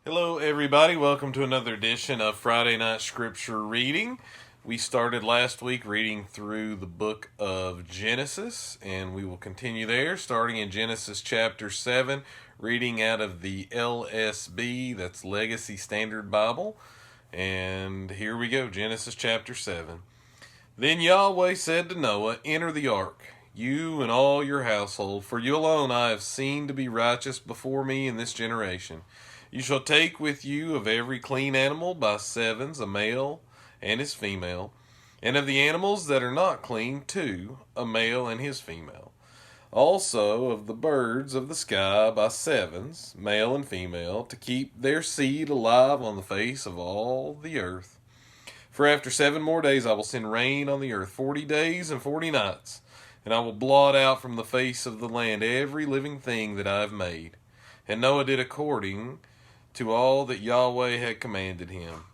Hello, everybody. Welcome to another edition of Friday Night Scripture Reading. We started last week reading through the book of Genesis, and we will continue there, starting in Genesis chapter 7, reading out of the LSB, that's Legacy Standard Bible. And here we go, Genesis chapter 7. Then Yahweh said to Noah, "Enter the ark, you and all your household, for you alone I have seen to be righteous before me in this generation. You shall take with you of every clean animal by sevens, a male and his female, and of the animals that are not clean, two, a male and his female. Also of the birds of the sky by sevens, male and female, to keep their seed alive on the face of all the earth. For after 7 more days I will send rain on the earth 40 days and 40 nights, and I will blot out from the face of the land every living thing that I have made." And Noah did according to all that Yahweh had commanded him.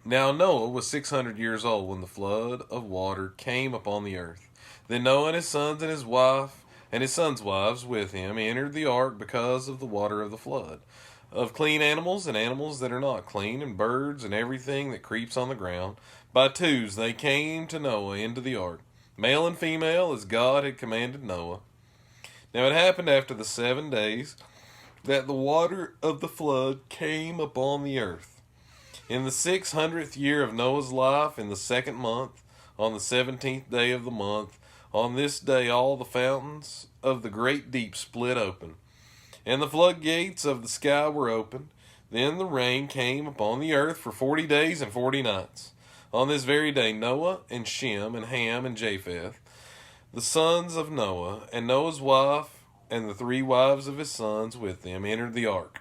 Now Noah was 600 years old when the flood of water came upon the earth. Then Noah and his sons and his wife and his sons' wives with him entered the ark because of the water of the flood. Of clean animals and animals that are not clean, and birds and everything that creeps on the ground, by twos they came to Noah into the ark, male and female, as God had commanded Noah. Now it happened after the 7 days that the water of the flood came upon the earth. In the 600th year of Noah's life, in the 2nd month, on the 17th day of the month, on this day all the fountains of the great deep split open, and the floodgates of the sky were opened. Then the rain came upon the earth for 40 days and 40 nights. On this very day Noah and Shem and Ham and Japheth, the sons of Noah, and Noah's wife, and the 3 wives of his sons with them, entered the ark.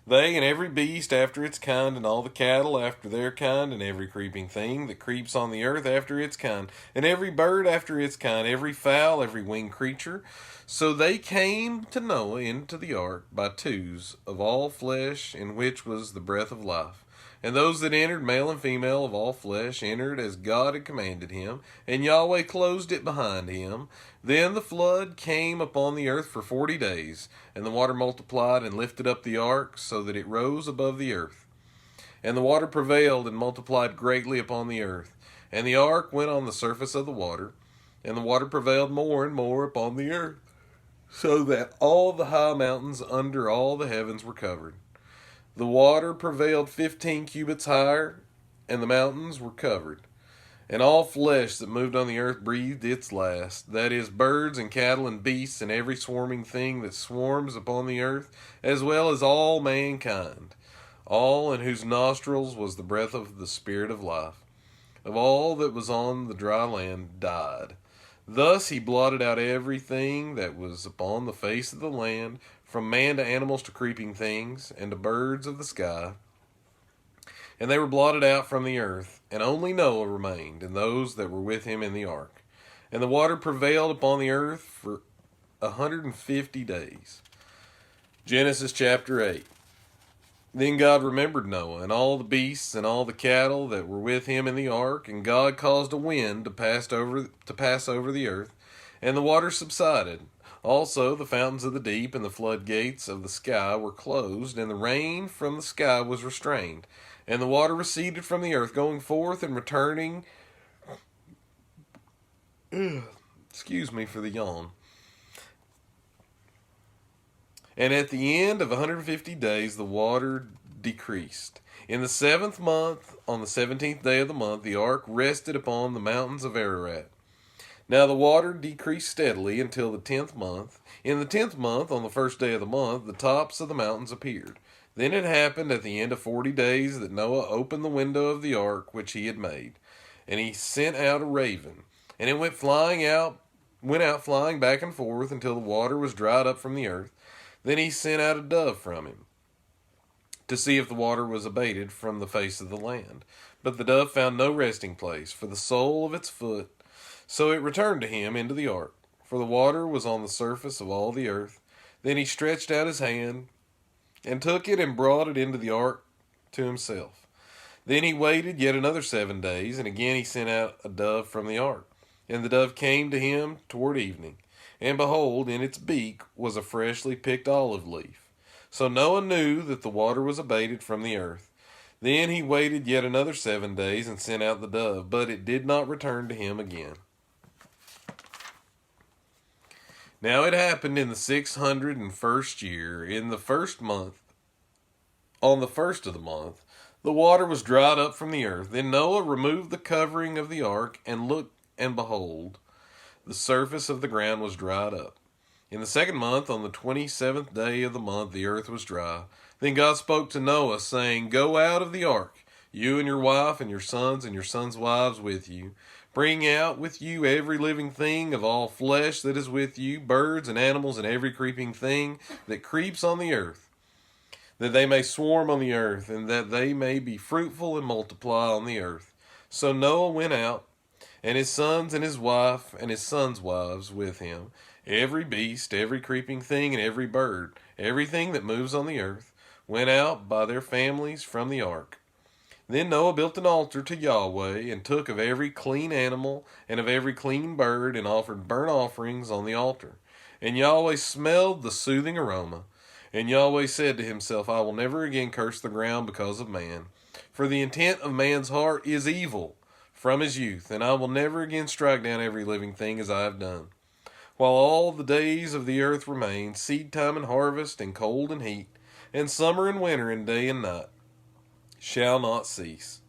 They and every beast after its kind, and all the cattle after their kind, and every creeping thing that creeps on the earth after its kind, and every bird after its kind, every fowl, every winged creature. So they came to Noah into the ark by twos of all flesh, in which was the breath of life. And those that entered, male and female of all flesh, entered as God had commanded him, and Yahweh closed it behind him. Then the flood came upon the earth for 40 days, and the water multiplied and lifted up the ark, so that it rose above the earth. And the water prevailed and multiplied greatly upon the earth. And the ark went on the surface of the water, and the water prevailed more and more upon the earth, so that all the high mountains under all the heavens were covered. The water prevailed 15 cubits higher, and the mountains were covered. And all flesh that moved on the earth breathed its last, that is, birds and cattle and beasts and every swarming thing that swarms upon the earth, as well as all mankind, all in whose nostrils was the breath of the Spirit of life. Of all that was on the dry land died. Thus he blotted out everything that was upon the face of the land, from man to animals to creeping things, and to birds of the sky. And they were blotted out from the earth, and only Noah remained, and those that were with him in the ark. And the water prevailed upon the earth for 150 days. Genesis chapter 8. Then God remembered Noah, and all the beasts, and all the cattle that were with him in the ark, and God caused a wind to pass over the earth, and the water subsided. Also the fountains of the deep and the floodgates of the sky were closed, and the rain from the sky was restrained, and the water receded from the earth, going forth and returning. Excuse me for the yawn. And at the end of 150 days the water decreased. In the 7th month, on the 17th day of the month, the ark rested upon the mountains of Ararat. Now the water decreased steadily until the 10th month. In the 10th month, on the 1st day of the month, the tops of the mountains appeared. Then it happened at the end of 40 days that Noah opened the window of the ark which he had made, and he sent out a raven, and it went out flying back and forth until the water was dried up from the earth. Then he sent out a dove from him, to see if the water was abated from the face of the land. But the dove found no resting place for the sole of its foot. So it returned to him into the ark, for the water was on the surface of all the earth. Then he stretched out his hand, and took it, and brought it into the ark to himself. Then he waited yet another 7 days, and again he sent out a dove from the ark. And the dove came to him toward evening, and behold, in its beak was a freshly picked olive leaf. So Noah knew that the water was abated from the earth. Then he waited yet another 7 days and sent out the dove, but it did not return to him again. Now it happened in the 601st year, in the first month, on the first of the month, the water was dried up from the earth. Then Noah removed the covering of the ark, and looked, and behold, the surface of the ground was dried up. In the second month, on the 27th day of the month, the earth was dry. Then God spoke to Noah, saying, Go out of the ark, you and your wife and your sons' wives with you. Bring out with you every living thing of all flesh that is with you, birds and animals and every creeping thing that creeps on the earth, that they may swarm on the earth, and that they may be fruitful and multiply on the earth. So Noah went out, and his sons and his wife and his sons' wives with him, every beast, every creeping thing, and every bird, everything that moves on the earth, went out by their families from the ark. Then Noah built an altar to Yahweh, and took of every clean animal and of every clean bird, and offered burnt offerings on the altar. And Yahweh smelled the soothing aroma. And Yahweh said to himself, I will never again curse the ground because of man, for the intent of man's heart is evil from his youth, and I will never again strike down every living thing as I have done. While all the days of the earth remain, seed time and harvest, and cold and heat, and summer and winter, and day and night, shall not cease.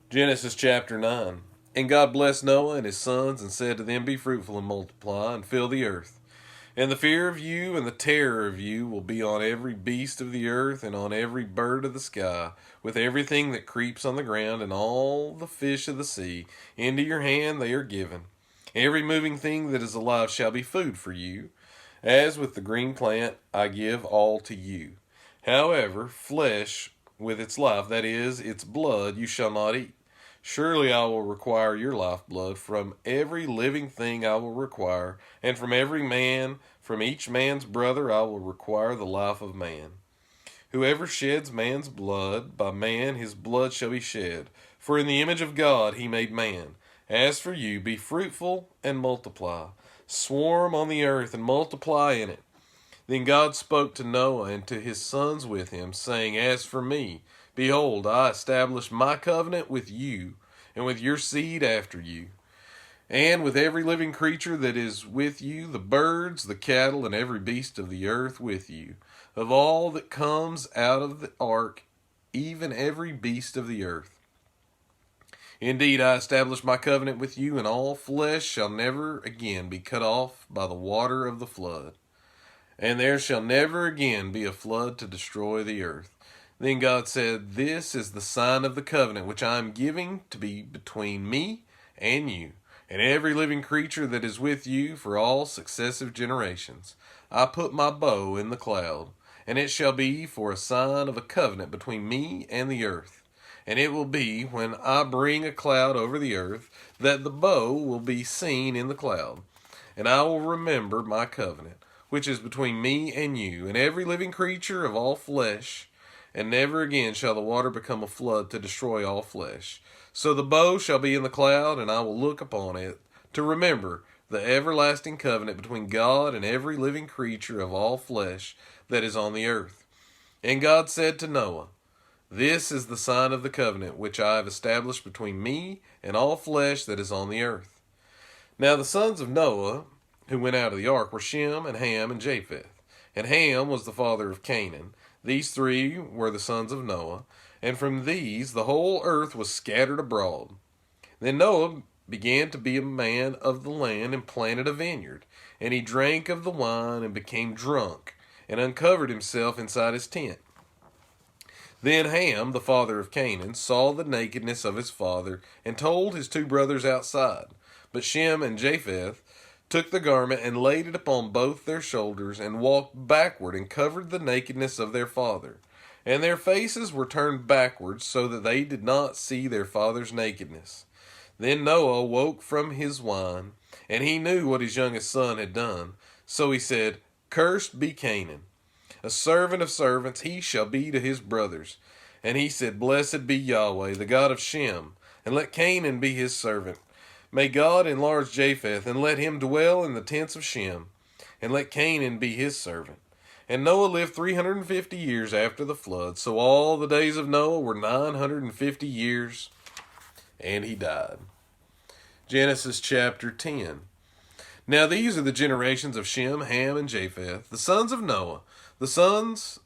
Genesis chapter 9. And God blessed Noah and his sons, and said to them, Be fruitful and multiply, and fill the earth. And the fear of you and the terror of you will be on every beast of the earth, and on every bird of the sky, with everything that creeps on the ground, and all the fish of the sea. Into your hand they are given. Every moving thing that is alive shall be food for you. As with the green plant, I give all to you. However, flesh with its life, that is, its blood, you shall not eat. Surely I will require your lifeblood. From every living thing I will require, and from every man, from each man's brother, I will require the life of man. Whoever sheds man's blood, by man his blood shall be shed. For in the image of God he made man. As for you, be fruitful and multiply. Swarm on the earth and multiply in it. Then God spoke to Noah and to his sons with him, saying, As for me, behold, I establish my covenant with you, and with your seed after you, and with every living creature that is with you, the birds, the cattle, and every beast of the earth with you, of all that comes out of the ark, even every beast of the earth. Indeed, I establish my covenant with you, and all flesh shall never again be cut off by the water of the flood. And there shall never again be a flood to destroy the earth. Then God said, This is the sign of the covenant which I am giving to be between me and you, and every living creature that is with you for all successive generations. I put my bow in the cloud, and it shall be for a sign of a covenant between me and the earth. And it will be, when I bring a cloud over the earth, that the bow will be seen in the cloud. And I will remember my covenant, which is between me and you, and every living creature of all flesh, and never again shall the water become a flood to destroy all flesh. So the bow shall be in the cloud, and I will look upon it, to remember the everlasting covenant between God and every living creature of all flesh that is on the earth. And God said to Noah, This is the sign of the covenant which I have established between me and all flesh that is on the earth. Now the sons of Noah, who went out of the ark, were Shem and Ham and Japheth. And Ham was the father of Canaan. These three were the sons of Noah, and from these the whole earth was scattered abroad. Then Noah began to be a man of the land, and planted a vineyard. And he drank of the wine, and became drunk, and uncovered himself inside his tent. Then Ham, the father of Canaan, saw the nakedness of his father, and told his two brothers outside. But Shem and Japheth took the garment and laid it upon both their shoulders, and walked backward, and covered the nakedness of their father. And their faces were turned backwards, so that they did not see their father's nakedness. Then Noah woke from his wine, and he knew what his youngest son had done. So he said, Cursed be Canaan, a servant of servants he shall be to his brothers. And he said, Blessed be Yahweh, the God of Shem, and let Canaan be his servant. May God enlarge Japheth, and let him dwell in the tents of Shem, and let Canaan be his servant. And Noah lived 350 years after the flood. So all the days of Noah were 950 years, and he died. Genesis chapter 10. Now these are the generations of Shem, Ham, and Japheth, the sons of Noah. The sons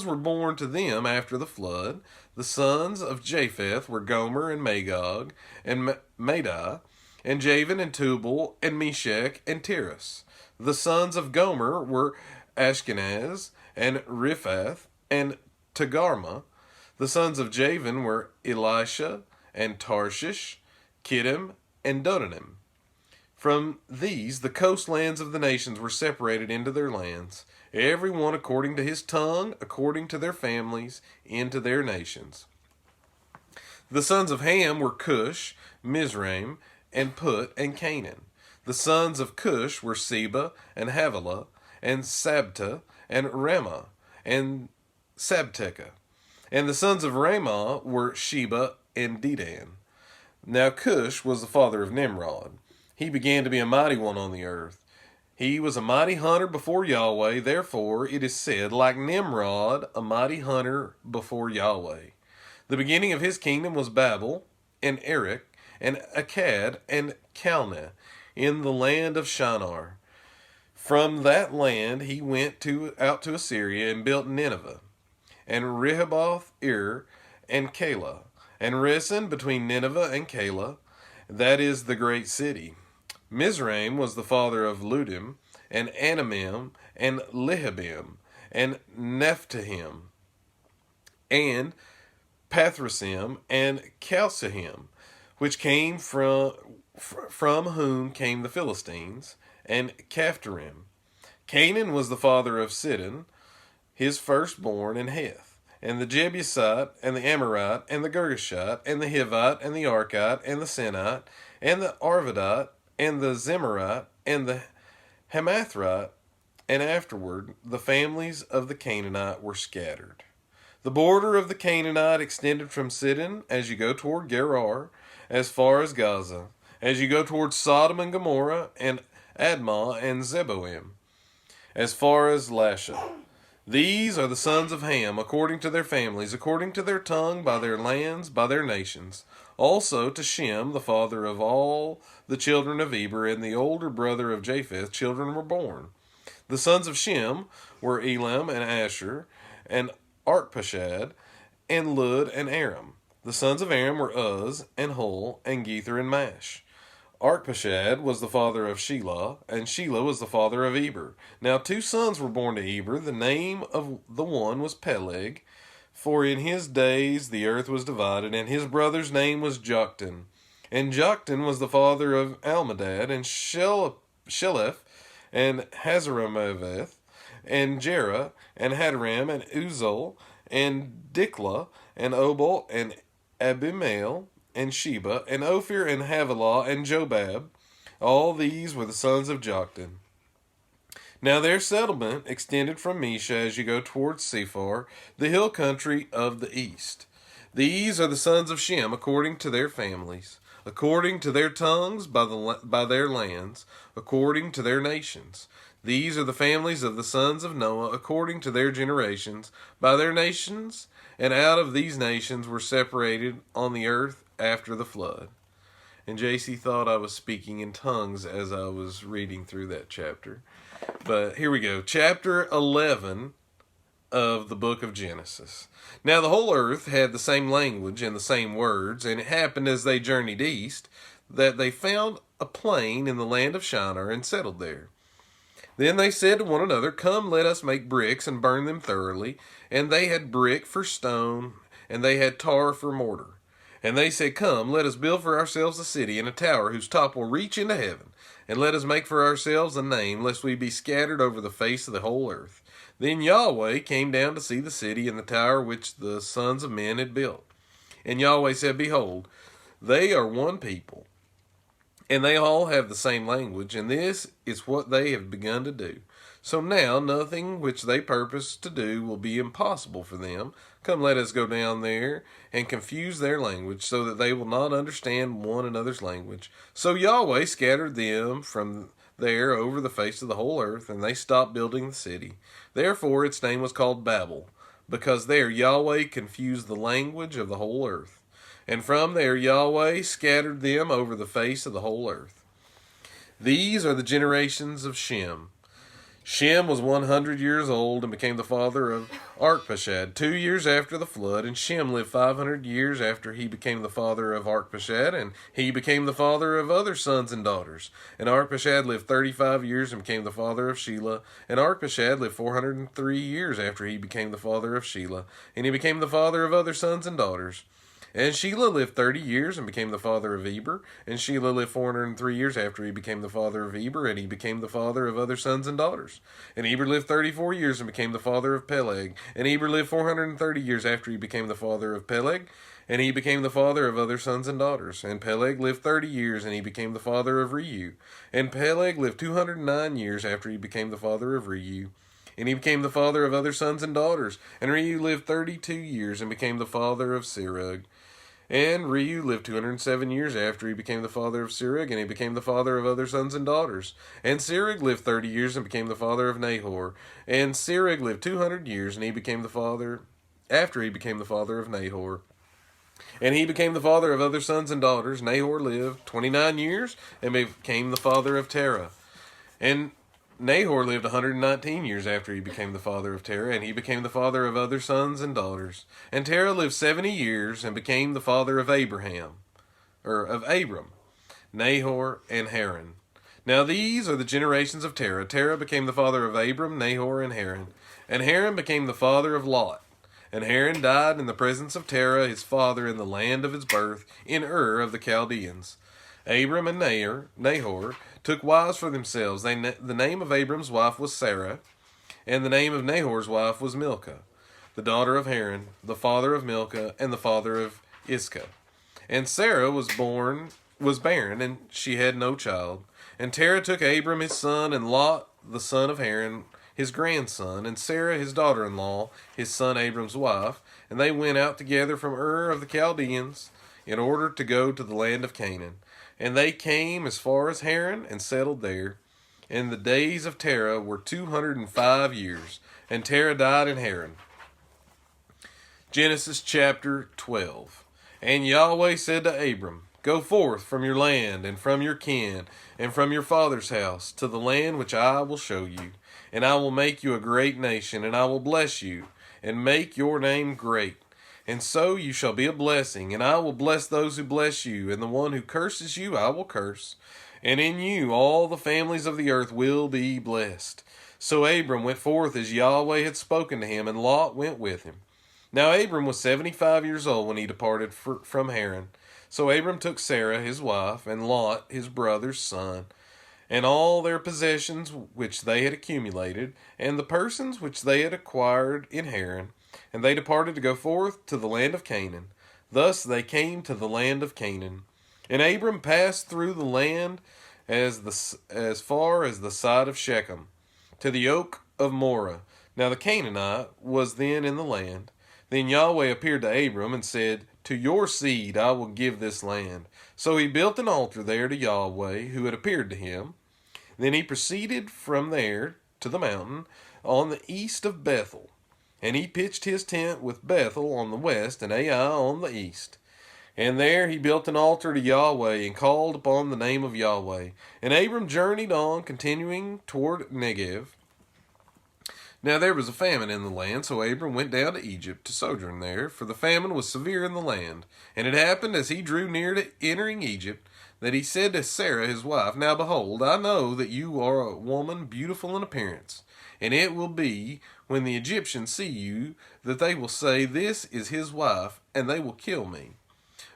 were born to them after the flood. The sons of Japheth were Gomer and Magog and Madai, and Javan and Tubal and Meshach and Tiras. The sons of Gomer were Ashkenaz and Riphath and Togarmah. The sons of Javan were Elisha and Tarshish, Kittim and Dodanim. From these the coastlands of the nations were separated into their lands, every one according to his tongue, according to their families, into their nations. The sons of Ham were Cush, Mizraim, and Put, and Canaan. The sons of Cush were Seba, and Havilah, and Sabta, and Ramah, and Sabteca. And the sons of Ramah were Sheba and Dedan. Now Cush was the father of Nimrod. He began to be a mighty one on the earth. He was a mighty hunter before Yahweh. Therefore it is said, like Nimrod, a mighty hunter before Yahweh. The beginning of his kingdom was Babel, and Erech, and Akkad, and Calneh, in the land of Shinar. From that land he went out to Assyria and built Nineveh, and Rehoboth, Ir, and Calah, and Resen between Nineveh and Calah, that is the great city. Mizraim was the father of Ludim, and Anamim, and Lehabim, and Naphtahim, and Pathrasim, and Chalcehim, which came from whom came the Philistines, and Caphtorim. Canaan was the father of Sidon, his firstborn, and Heth, and the Jebusite, and the Amorite, and the Girgashite, and the Hivite, and the Archite, and the Sinite, and the Arvadite, and the Zemarite, and the Hamathite, and afterward the families of the Canaanite were scattered. The border of the Canaanite extended from Sidon as you go toward Gerar, as far as Gaza, as you go toward Sodom and Gomorrah, and Admah and Zeboim, as far as Lasha. These are the sons of Ham, according to their families, according to their tongue, by their lands, by their nations. Also to Shem, the father of all the children of Eber, and the older brother of Japheth, children were born. The sons of Shem were Elam and Asher, and Arpachshad, and Lud, and Aram. The sons of Aram were Uz, and Hul, and Gether, and Mash. Arpachshad was the father of Shelah, and Shelah was the father of Eber. Now 2 sons were born to Eber. The name of the one was Peleg, for in his days the earth was divided, and his brother's name was Joktan. And Joktan was the father of Almadad, and Sheleph, and Hazaramaveth, and Jerah, and Hadoram, and Uzal, and Diklah, and Obal, and Abimael, and Sheba, and Ophir, and Havilah, and Jobab. All these were the sons of Joktan. Now their settlement extended from Mesha as you go towards Sephar, the hill country of the east. These are the sons of Shem according to their families, according to their tongues, by their lands, according to their nations. These are the families of the sons of Noah according to their generations, by their nations, and out of these nations were separated on the earth after the flood. And JC thought I was speaking in tongues as I was reading through that chapter. But here we go. Chapter 11 of the book of Genesis. Now the whole earth had the same language and the same words, and it happened as they journeyed east that they found a plain in the land of Shinar and settled there. Then they said to one another, "Come, let us make bricks and burn them thoroughly." And they had brick for stone, and they had tar for mortar. And they said, "Come, let us build for ourselves a city and a tower whose top will reach into heaven. And let us make for ourselves a name, lest we be scattered over the face of the whole earth." Then Yahweh came down to see the city and the tower which the sons of men had built. And Yahweh said, "Behold, they are one people, and they all have the same language, and this is what they have begun to do. So now nothing which they purpose to do will be impossible for them. Come, let us go down there and confuse their language, so that they will not understand one another's language." So Yahweh scattered them from there over the face of the whole earth, and they stopped building the city. Therefore its name was called Babel, because there Yahweh confused the language of the whole earth. And from there Yahweh scattered them over the face of the whole earth. These are the generations of Shem. Shem was 100 years old and became the father of Arpachshad 2 years after the flood, and Shem lived 500 years after he became the father of Arpachshad, and he became the father of other sons and daughters. And Arpachshad lived 35 years and became the father of Shelah, and Arpachshad lived 403 years after he became the father of Shelah, and he became the father of other sons and daughters. And Shelah lived 30 years and became the father of Eber. And Shelah lived 403 years after he became the father of Eber, and he became the father of other sons and daughters. And Eber lived 34 years and became the father of Peleg. And Eber lived 430 years after he became the father of Peleg, and he became the father of other sons and daughters. And Peleg lived 30 years, and he became the father of Reu. And Peleg lived 209 years after he became the father of Reu, and he became the father of other sons and daughters. And Reu lived 32 years and became the father of Serug. And Reu lived 207 years after he became the father of Serug, and he became the father of other sons and daughters. And Serug lived 30 years and became the father of Nahor. And Serug lived 200 years, and he became the father, after he became the father of Nahor. And he became the father of other sons and daughters. Nahor lived 29 years and became the father of Terah. And Nahor lived 119 years after he became the father of Terah, and he became the father of other sons and daughters. And Terah lived 70 years and became the father of Abram, Nahor, and Haran. Now these are the generations of Terah. Terah became the father of Abram, Nahor, and Haran. And Haran became the father of Lot. And Haran died in the presence of Terah his father in the land of his birth, in Ur of the Chaldeans. Abram and Nahor took wives for themselves. The name of Abram's wife was Sarah, and the name of Nahor's wife was Milcah, the daughter of Haran, the father of Milcah, and the father of Iscah. And Sarah was barren, and she had no child. And Terah took Abram his son, and Lot the son of Haran his grandson, and Sarah his daughter-in-law, his son Abram's wife, and they went out together from Ur of the Chaldeans in order to go to the land of Canaan. And they came as far as Haran and settled there. And the days of Terah were 205 years, and Terah died in Haran. Genesis chapter 12. And Yahweh said to Abram, Go forth from your land, and from your kin, and from your father's house, to the land which I will show you. And I will make you a great nation, and I will bless you, and make your name great. And so you shall be a blessing, and I will bless those who bless you, and the one who curses you I will curse. And in you all the families of the earth will be blessed. So Abram went forth as Yahweh had spoken to him, and Lot went with him. Now Abram was 75 years old when he departed from Haran. So Abram took Sarah his wife, and Lot his brother's son, and all their possessions which they had accumulated, and the persons which they had acquired in Haran, and they departed to go forth to the land of Canaan. Thus they came to the land of Canaan. And Abram passed through the land as far as the side of Shechem, to the oak of Moreh. Now the Canaanite was then in the land. Then Yahweh appeared to Abram and said, To your seed I will give this land. So he built an altar there to Yahweh, who had appeared to him. Then he proceeded from there to the mountain on the east of Bethel. And he pitched his tent with Bethel on the west and Ai on the east. And there he built an altar to Yahweh and called upon the name of Yahweh. And Abram journeyed on, continuing toward Negev. Now there was a famine in the land, so Abram went down to Egypt to sojourn there, for the famine was severe in the land. And it happened, as he drew near to entering Egypt, that he said to Sarah his wife, Now behold, I know that you are a woman beautiful in appearance. And it will be, when the Egyptians see you, that they will say, This is his wife, and they will kill me.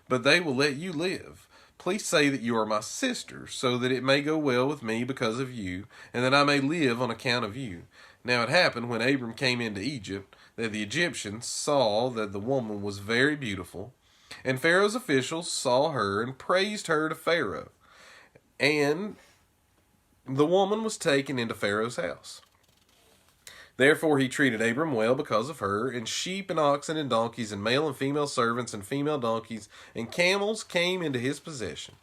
But they will let you live. Please say that you are my sister, so that it may go well with me because of you, and that I may live on account of you. Now it happened, when Abram came into Egypt, that the Egyptians saw that the woman was very beautiful. And Pharaoh's officials saw her and praised her to Pharaoh. And the woman was taken into Pharaoh's house. Therefore he treated Abram well because of her, and sheep and oxen and donkeys and male and female servants and female donkeys and camels came into his possession.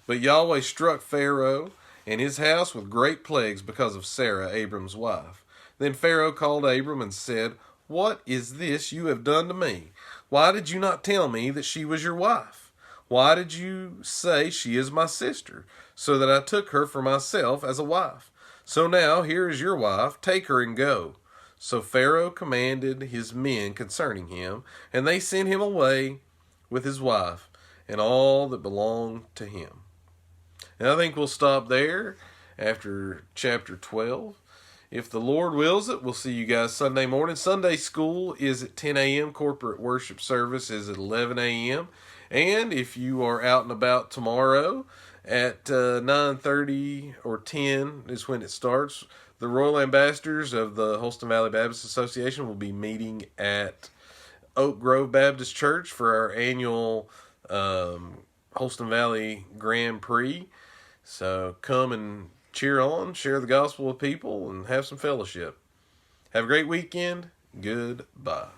But Yahweh struck Pharaoh and his house with great plagues because of Sarah, Abram's wife. Then Pharaoh called Abram and said, "What is this you have done to me? Why did you not tell me that she was your wife? Why did you say she is my sister, so that I took her for myself as a wife? So now here is your wife, take her and go." So Pharaoh commanded his men concerning him, and they sent him away with his wife and all that belonged to him. And I think we'll stop there after chapter 12. If the Lord wills it, we'll see you guys Sunday morning. Sunday school is at 10 a.m. Corporate worship service is at 11 a.m. And if you are out and about tomorrow at 9:30 or 10 is when it starts, the Royal Ambassadors of the Holston Valley Baptist Association will be meeting at Oak Grove Baptist Church for our annual Holston Valley Grand Prix. So come and cheer on, share the gospel with people, and have some fellowship. Have a great weekend. Goodbye.